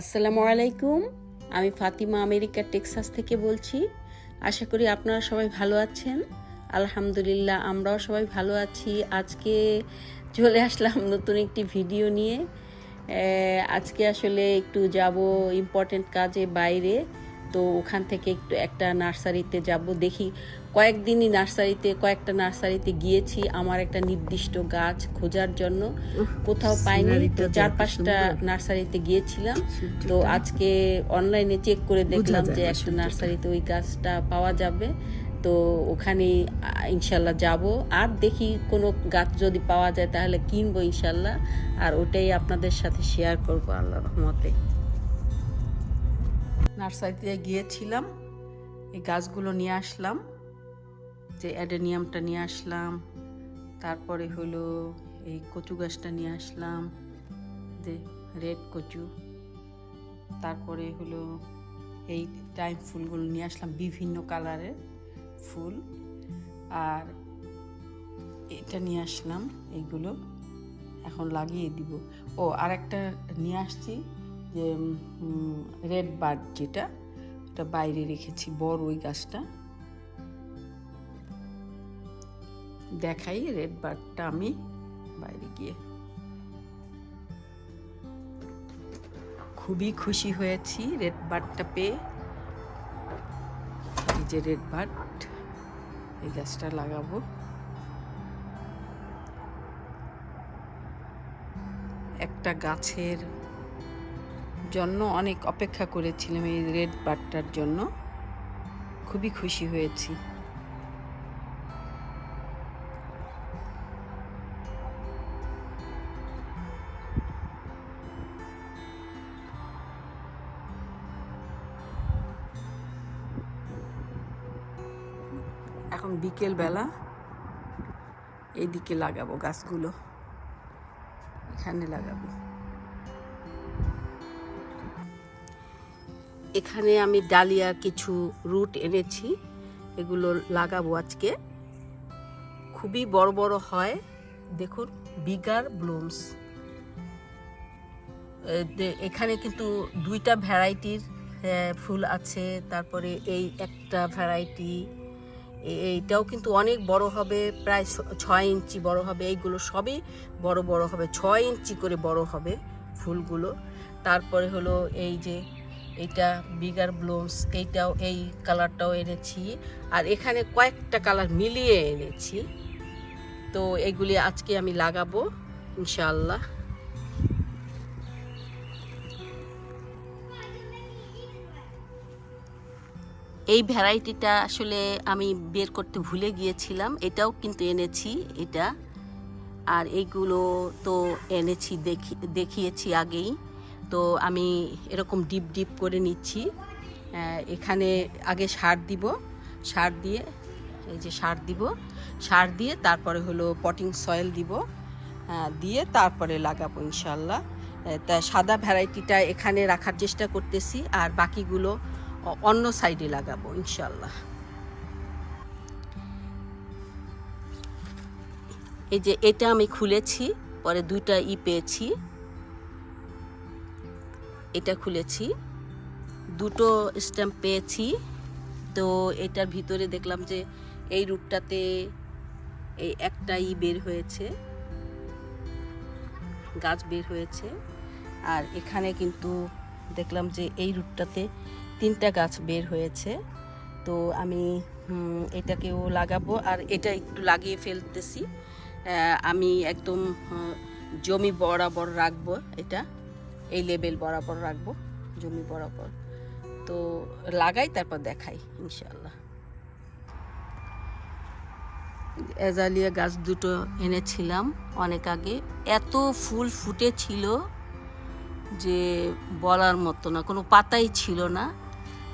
আসসালামু আলাইকুম। আমি ফাতিমা আমেরিকা টেক্সাস থেকে বলছি। আশা করি আপনারা সবাই ভালো আছেন। আলহামদুলিল্লাহ আমরাও সবাই ভালো আছি। আজকে চলে আসলাম নতুন একটি ভিডিও নিয়ে। আজকে আসলে একটু যাব ইম্পর্টেন্ট কাজে বাইরে, তো ওখান থেকে একটু একটা নার্সারিতে যাব। দেখি কয়েকটা নার্সারিতে গিয়েছি আমার একটা নির্দিষ্ট গাছ খোঁজার জন্য, কোথাও পাইনি। তো 4-5টা নার্সারিতে গিয়েছিলাম। তো আজকে অনলাইনে চেক করে দেখলাম যে একটা নার্সারিতে ওই গাছটা পাওয়া যাবে। তো ওখানে ইনশাল্লাহ যাব, আর দেখি কোনো গাছ যদি পাওয়া যায় তাহলে কিনবো ইনশাল্লাহ, আর ওটাই আপনাদের সাথে শেয়ার করবো আল্লাহর রহমতে। নার্সারিতে গিয়েছিলাম, এই গাছগুলো নিয়ে আসলাম। যে অ্যাডেনিয়ামটা নিয়ে আসলাম, তারপরে হলো এই কচু গাছটা নিয়ে আসলাম, যে রেড কচু। তারপরে হলো এই টাইম ফুলগুলো নিয়ে আসলাম, বিভিন্ন কালারের ফুল। আর এটা নিয়ে আসলাম, এইগুলো এখন লাগিয়ে দিব। ও আর একটা নিয়ে আসছি, যে রেড বার্ড, যেটা এটা বাইরে রেখেছি, বড় ওই গাছটা দেখাই। রেড বার্ডটা আমি বাইরে গিয়ে খুবই খুশি হয়েছি রেড বার্ডটা পেয়ে। এই যে রেড বার্ড, এই গাছটা লাগাবো। একটা গাছের জন্য অনেক অপেক্ষা করেছিলাম, এই রেড বার্ডটার জন্য খুবই খুশি হয়েছি। এখন বিকেল বেলা, এইদিকে লাগাবো গাছগুলো, এখানে লাগাবো। এখানে আমি ডালিয়ার কিছু রুট এনেছি, এগুলো লাগাবো আজকে। খুবই বড় বড় হয়, দেখুন, বিগার ব্লুমস। এখানে কিন্তু 2টা ভ্যারাইটির ফুল আছে। তারপরে এই একটা ভ্যারাইটি, এইটাও কিন্তু অনেক বড় হবে, প্রায় 6 ইঞ্চি বড় হবে। এইগুলো সবই বড় বড় হবে, 6 ইঞ্চি করে বড় হবে ফুলগুলো। তারপরে হলো এই যে এইটা বিগার ব্লুমস, এইটাও এই কালারটাও এনেছি। আর এখানে কয়েকটা কালার মিলিয়ে এনেছি। তো এইগুলি আজকে আমি লাগাবো ইনশাআল্লাহ। এই ভ্যারাইটিটা আসলে আমি বের করতে ভুলে গিয়েছিলাম, এটাও কিন্তু এনেছি এটা। আর এইগুলো তো এনেছি, দেখিয়েছি আগেই। তো আমি এরকম ডিপ ডিপ করে নিচ্ছি। এখানে আগে সার দিব, সার দিয়ে এই যে সার দিয়ে তারপরে হলো পটিং সয়েল দিব, দিয়ে তারপরে লাগাবো ইনশাল্লাহ। তা সাদা ভ্যারাইটিটা এখানে রাখার চেষ্টা করতেছি, আর বাকিগুলো অন্য সাইডে লাগাবো ইনশাল্লাহ। এই যে এটা আমি খুলেছি, পরে 2টা পেয়েছি, এটা খুলেছি, 2টো স্ট্যাম্প পেয়েছি। তো এটার ভিতরে দেখলাম যে এই রুটটাতে এই একটা বের হয়েছে, গাছ বের হয়েছে। আর এখানে কিন্তু দেখলাম যে এই রুটটাতে 3টা গাছ বের হয়েছে। তো আমি এটাকেও লাগাবো, আর এটা একটু লাগিয়ে ফেলতেছি। আমি একদম জমি বরাবর রাখবো, এটা এই লেবেল বরাবর রাখবো, জমি বরাবর। তো লাগাই, তারপর দেখাই ইনশাআল্লাহ। অ্যাজালিয়া গাছ 2টো এনেছিলাম অনেক আগে, এত ফুল ফুটেছিল যে বলার মতো না, কোনো পাতাই ছিল না।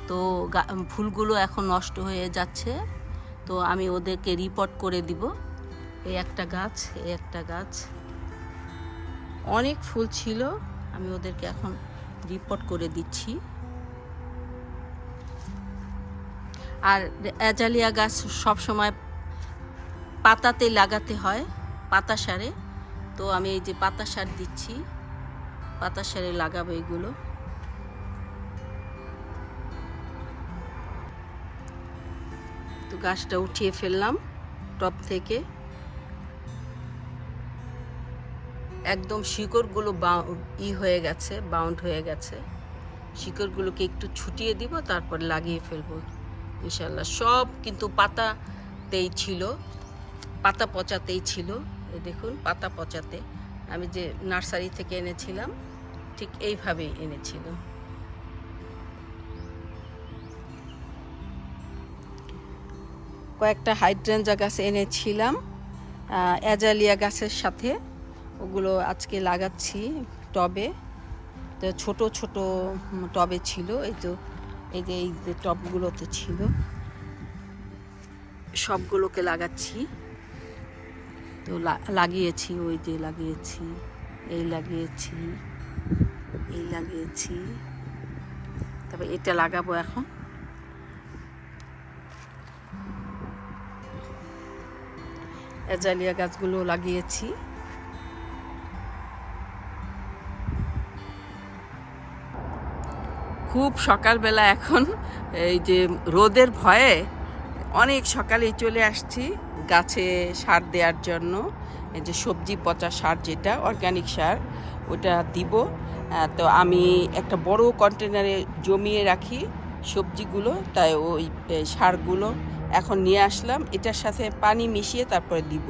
তো ফুলগুলো এখন নষ্ট হয়ে যাচ্ছে, তো আমি ওদেরকে রিপোর্ট করে দিব। এই একটা গাছ, এই একটা গাছ, অনেক ফুল ছিল, আমি ওদেরকে এখন রিপোর্ট করে দিচ্ছি। আর অ্যাজালিয়া গাছ সবসময় পাতাতে লাগাতে হয়, পাতা সারে। তো আমি এই যে পাতা সার দিচ্ছি, পাতা সারে লাগাবো এগুলো। গাছটা উঠিয়ে ফেললাম টব থেকে। একদম শিকড়গুলো হয়ে গেছে, বাউন্ড হয়ে গেছে। শিকড়গুলোকে একটু ছুটিয়ে দিব, তারপর লাগিয়ে ফেলবো ইনশাল্লাহ। সব কিন্তু পাতাতেই ছিল, পাতা পচাতেই ছিল। এই দেখুন, পাতা পচাতে আমি যে নার্সারি থেকে এনেছিলাম ঠিক এইভাবেই এনেছিলাম। কয়েকটা হাইড্রেঞ্জা গাছ এনেছিলাম অ্যাজালিয়া গাছের সাথে, ওগুলো আজকে লাগাচ্ছি টবে। তো ছোট ছোট টবে ছিল, এই যে টবগুলোতে ছিল, সবগুলোকে লাগাচ্ছি। তো লাগিয়েছি, ওই যে লাগিয়েছি, এই লাগিয়েছি, এই লাগিয়েছি, তবে এটা লাগাবো এখন। অ্যাজালিয়া গাছগুলো লাগিয়েছি। খুব সকালবেলা এখন, এই যে রোদের ভয়ে অনেক সকালেই চলে আসছি গাছে সার দেওয়ার জন্য। এই যে সবজি পচা সার, যেটা অর্গানিক সার, ওটা দিব। তো আমি একটা বড় কন্টেনারে জমিয়ে রাখি সবজিগুলো, তাই ওই সারগুলো এখন নিয়ে আসলাম। এটার সাথে পানি মিশিয়ে তারপরে দিব।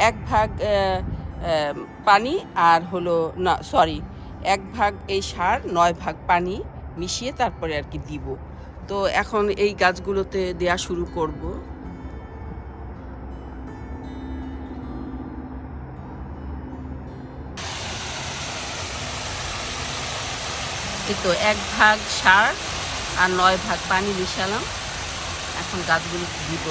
1 ভাগ পানি আর হলো না, সরি, 1 ভাগ এই সার, 9 ভাগ পানি মিশিয়ে তারপরে আর কি দিব। তো এখন এই গাছগুলোতে দেয়া শুরু করব। এই তো 1 ভাগ সার আর 9 ভাগ পানি মিশালাম, এখন গাছগুলোকে দিব।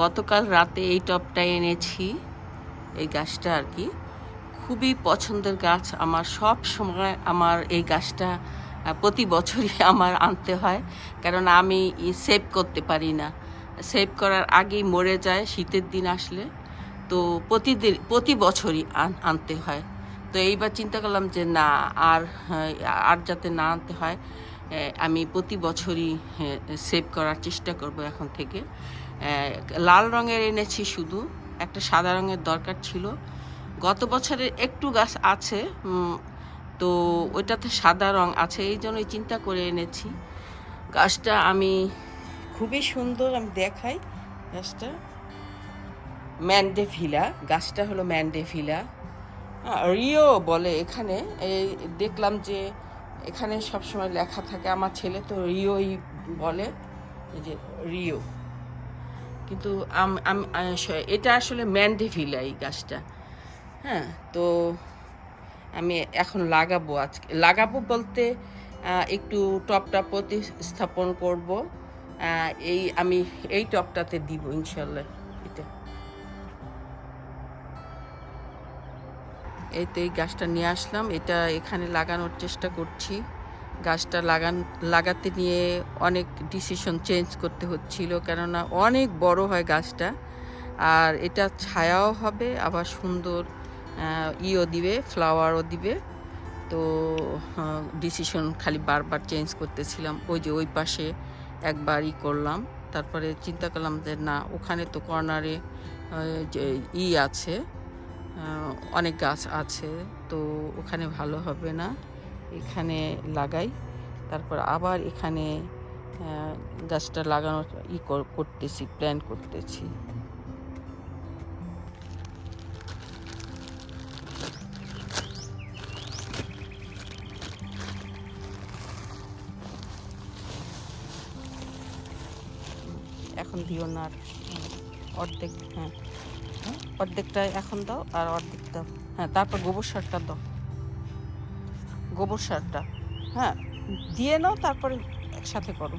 গতকাল রাতে এই টবটা এনেছি, এই গাছটা আর কি খুবই পছন্দের গাছ আমার। সব সময় আমার এই গাছটা প্রতি বছরই আমার আনতে হয়, কারণ আমি সেভ করতে পারি না। সেভ করার আগেই মরে যায় শীতের দিন আসলে, তো প্রতি বছরই আনতে হয়। তো এইবার চিন্তা করলাম যে না, আর যাতে না আনতে হয়, আমি প্রতি বছরই সেভ করার চেষ্টা করব এখন থেকে। লাল রঙের এনেছি শুধু, একটা সাদা রঙের দরকার ছিল। গত বছরের একটু গাছ আছে, তো ওইটাতে সাদা রং আছে, এই জন্যই চিন্তা করে এনেছি। গাছটা আমি খুবই সুন্দর, আমি দেখাই গাছটা। ম্যান্ডেভিলা, গাছটা হলো ম্যান্ডেভিলা, রিও বলে এখানে। এই দেখলাম যে এখানে সবসময় লেখা থাকে, আমার ছেলে তো রিওই বলে, এই যে রিও, কিন্তু এটা আসলে ম্যান্ডেভিলা এই গাছটা। হ্যাঁ, তো আমি এখন লাগাবো, আজকে লাগাবো বলতে একটু টবটা প্রতিস্থাপন করব। আমি এই টবটাতে দিব ইনশাল্লাহ। এটা এই তো এই গাছটা নিয়ে আসলাম, এটা এখানে লাগানোর চেষ্টা করছি। গাছটা লাগাতে নিয়ে অনেক ডিসিশন চেঞ্জ করতে হচ্ছিল, কেননা অনেক বড় হয় গাছটা, আর এটা ছায়াও হবে, আবার সুন্দর দিবে, ফ্লাওয়ারও দিবে। তো ডিসিশন খালি বারবার চেঞ্জ করতেছিলাম। ওই যে ওই পাশে একবার করলাম, তারপরে চিন্তা করলাম যে না, ওখানে তো কর্নারে যে আছে, অনেক গাছ আছে, তো ওখানে ভালো হবে না, এখানে লাগাই। তারপর আবার এখানে গাছটা লাগানোর করতেছি, প্ল্যান করতেছি। এখন দিও না আর, অর্ধেক, হ্যাঁ অর্ধেকটা এখন দাও আর অর্ধেক দাও। হ্যাঁ, তারপর গোবর সারটা দাও, গোবর সারটা হ্যাঁ দিয়ে নাও, তারপরে একসাথে করো।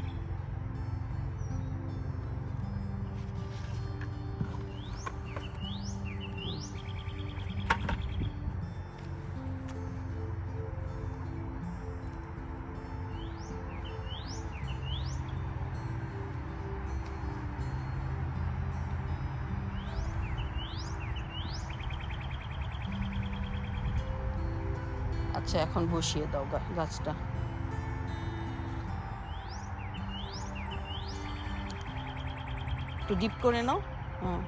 আচ্ছা, এখন বসিয়ে দাও গাছটা। একটু ডিপ করে নাও। হ্যাঁ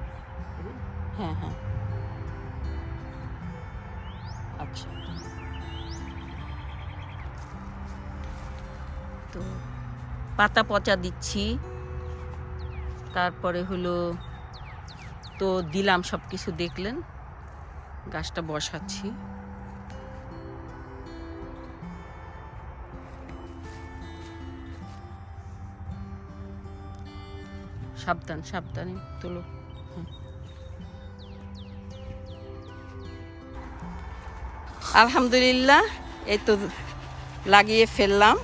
হ্যাঁ হ্যাঁ, আচ্ছা। তো পাতা পচা দিচ্ছি, তারপরে হলো তো দিলাম, সব কিছু দেখলেন। গাছটা বসাচ্ছি। সাবধান সাবধানে তোলো। আলহামদুলিল্লাহ, এই তো লাগিয়ে ফেললাম।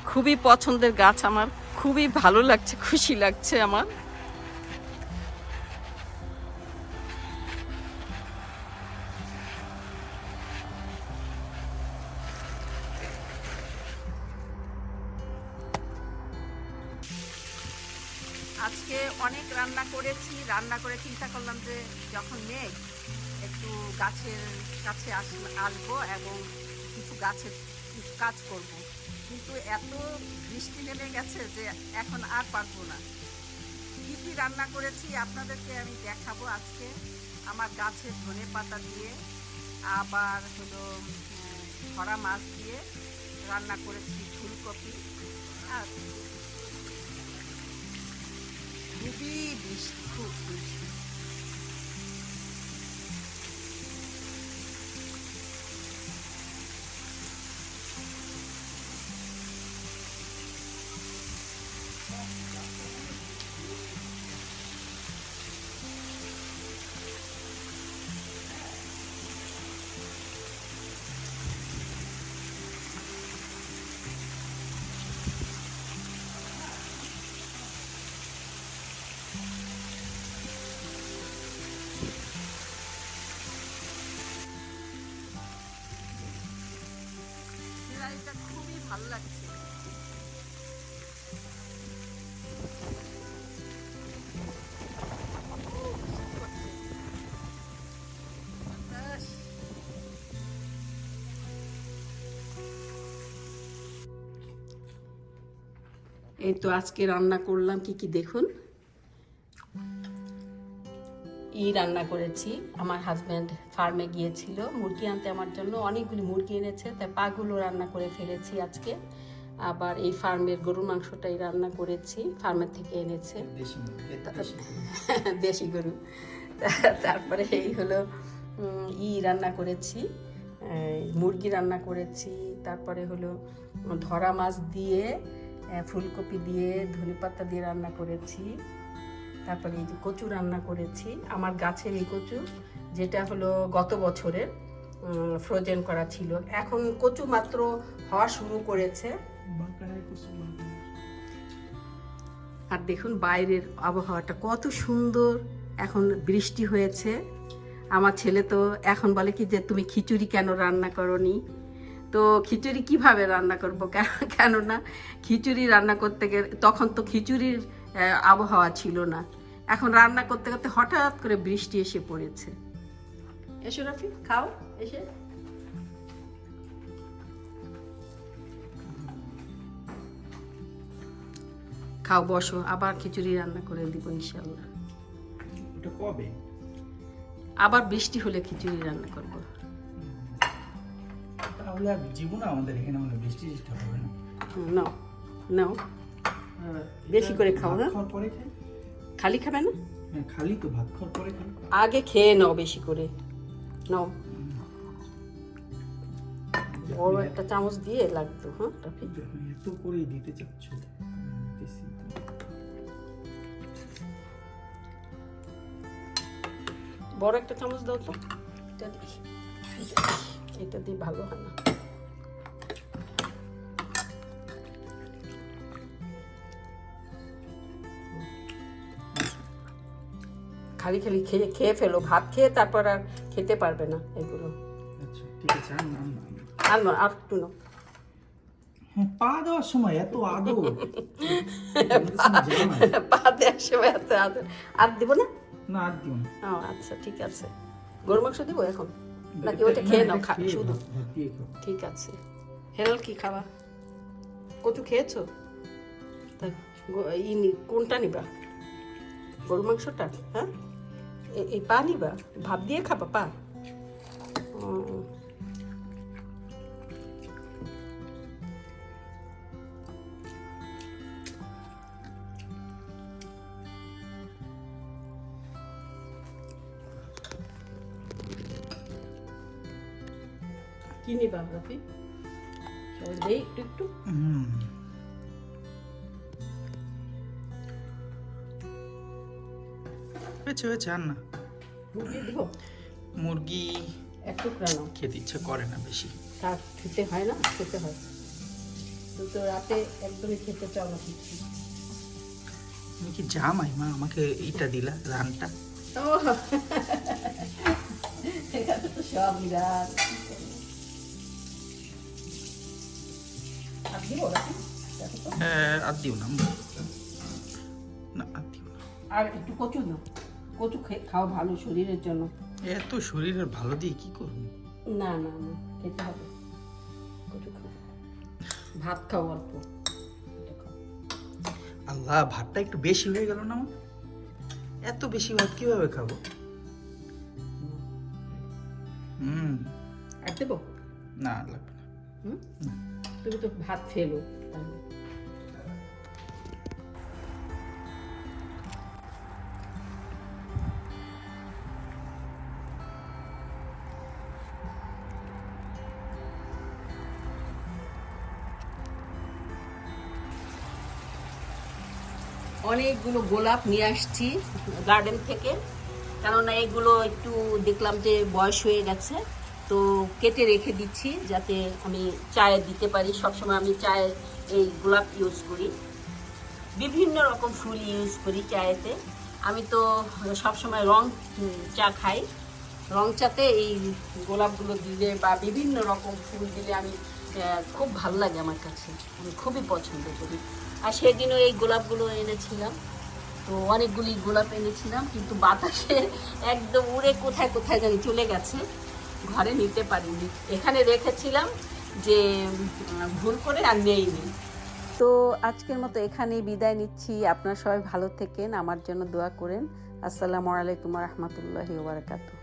খুবই পছন্দের গাছ আমার, খুবই ভালো লাগছে, খুশি লাগছে আমার। আজকে অনেক রান্না করেছি, রান্না করে চিন্তা করলাম যে যখন মেঘ, একটু গাছের কাছে আসবো এবং কিছু গাছের কিছু কাজ করব। কিন্তু এত বৃষ্টি নেমে গেছে যে এখন আর পারবো না। কী কী রান্না করেছি আপনাদেরকে আমি দেখাবো আজকে। আমার গাছের ধনেপাতা দিয়ে, আবার হলো ভরা মাছ দিয়ে রান্না করেছি ফুলকপি। আর খুবই বৃষ্টি, খুব বৃষ্টি। এটা খুবই ভালো লাগছে। এই তো আজকে রান্না করলাম কি কি দেখুন। রান্না করেছি, আমার হাজব্যান্ড ফার্মে গিয়েছিল মুরগি আনতে আমার জন্য, অনেকগুলি মুরগি এনেছে, তাই পাগুলো রান্না করে ফেলেছি আজকে। আবার এই ফার্মের গরুর মাংসটাই রান্না করেছি, ফার্মের থেকে এনেছে, দেশি গরু। তারপরে এই হলো রান্না করেছি, মুরগি রান্না করেছি, তারপরে হলো ধরা মাছ দিয়ে, ফুলকপি দিয়ে, ধনেপাতা দিয়ে রান্না করেছি। তারপরে এই যে কচু রান্না করেছি, আমার গাছের এই কচু, যেটা হলো গত বছরের ফ্রোজেন করা ছিল, এখন কচু মাত্র হওয়া শুরু করেছে। আর দেখুন বাইরের আবহাওয়াটা কত সুন্দর, এখন বৃষ্টি হয়েছে। আমার ছেলে তো এখন বলে কি যে তুমি খিচুড়ি কেন রান্না করনি। তো খিচুড়ি কিভাবে রান্না করবো, কেননা খিচুড়ি রান্না করতে গেলে তখন তো খিচুড়ির আবহাওয়া ছিল না, এখন রান্না করতে করতে হঠাৎ করে বৃষ্টি এসে পড়েছে। এসো রাফি, খাও, এসে খাও, বসো, আবার খিচুড়ি রান্না করে দিব ইনশাআল্লাহ। ওটা কবে? আবার বৃষ্টি হলে খিচুড়ি রান্না করব। তাহলে আর জীবন আমাদের এখানে মানে বৃষ্টি হবে না। নাও নাও, বেশি করে খাও। না খাওয়ার পরে খাই, খালি খাবে না? হ্যাঁ খালি তো, ভাত খাওয়ার পরে খাই। আগে খেয়ে নাও বেশি করে, নাও। বড় একটা চামচ দিয়ে লাগতো। হ্যাঁ রাফি, এত করে দিতে চাচ্ছ? বড় একটা চামচ দাও তো, এটা দিয়ে ভালো হয় না। খালি খালি খেয়ে খেয়ে ফেলো, ভাত খেয়ে তারপর আর খেতে পারবে না এগুলো। আচ্ছা ঠিক আছে, আন আন আন। আর না, আর একটু নাও। হ্যাঁ, পা দেওয়ার সময় এত আদর। পা দেওয়ার সময় এত আদর। আর দিব না? না আর দিও না। ও আচ্ছা ঠিক আছে। গরু মাংস দিব এখন নাকি ওটা খেয়ে নাও শুধু? ভাত দিয়ে খাও। ঠিক আছে। হেলাল কি খাবা? কচু খেয়েছো? তা কোনটা নিবা? গরু মাংসটা? হ্যাঁ, এই পা নিবা? ভাত দিয়ে খাবা পা? কি নিবা রাফি? সবাই দেই একটু একটু। হয়েছে হয়েছে, আন না। মুরগি দিব? মুরগি এক টুকরা নাও। খেতে ইচ্ছে করে না বেশি। শাক খেতে হয় না? খেতে হয়। তুই তো রাতে একদমই খেতে চাও না কিছু। তুমি কি জামাই মা, আমাকে এইটা দিলা রানটা? ও এখানে তো সব বিরাট। আর দিব রাখি? দেখো তো। হ্যাঁ, আর দিও না না, আর দিও না। আর একটু কচু নাও। কচু খাওয়া ভালো শরীরের জন্য। এত শরীরের ভালো দিয়ে কি করবো? না না না, খেতে হবে। কচু খাও, ভাত খাও অল্প। এটা খাও। আল্লাহ, ভাতটা একটু বেশি হয়ে গেল না আমার? এত বেশি ভাত কিভাবে খাবো? আর দেবো? না লাগবে না। হুম, তুমি তো ভাত ফেলো তাহলে। অনেকগুলো গোলাপ নিয়ে আসছি গার্ডেন থেকে, কেননা এগুলো একটু দেখলাম যে বয়স হয়ে গেছে, তো কেটে রেখে দিচ্ছি যাতে আমি চায়ে দিতে পারি। সবসময় আমি চায়ে এই গোলাপ ইউজ করি, বিভিন্ন রকম ফুল ইউজ করি চায়েতে। আমি তো সবসময় রং চা খাই, রং চাতে এই গোলাপগুলো দিলে বা বিভিন্ন রকম ফুল দিলে আমি খুব ভালো লাগে আমার কাছে, আমি খুবই পছন্দ করি। আর সেদিনও এই গোলাপগুলো এনেছিলাম, তো অনেকগুলি গোলাপ এনেছিলাম, কিন্তু বাতাসে একদম উড়ে কোথায় কোথায় জানি চলে গেছে, ঘরে নিতে পারিনি। এখানে রেখেছিলাম যে ভুল করে আর নেইনি। তো আজকের মতো এখানেই বিদায় নিচ্ছি। আপনারা সবাই ভালো থেকেন, আমার জন্য দোয়া করেন। আসসালামু আলাইকুম ওয়া রাহমাতুল্লাহি ওয়া বারাকাতুহু।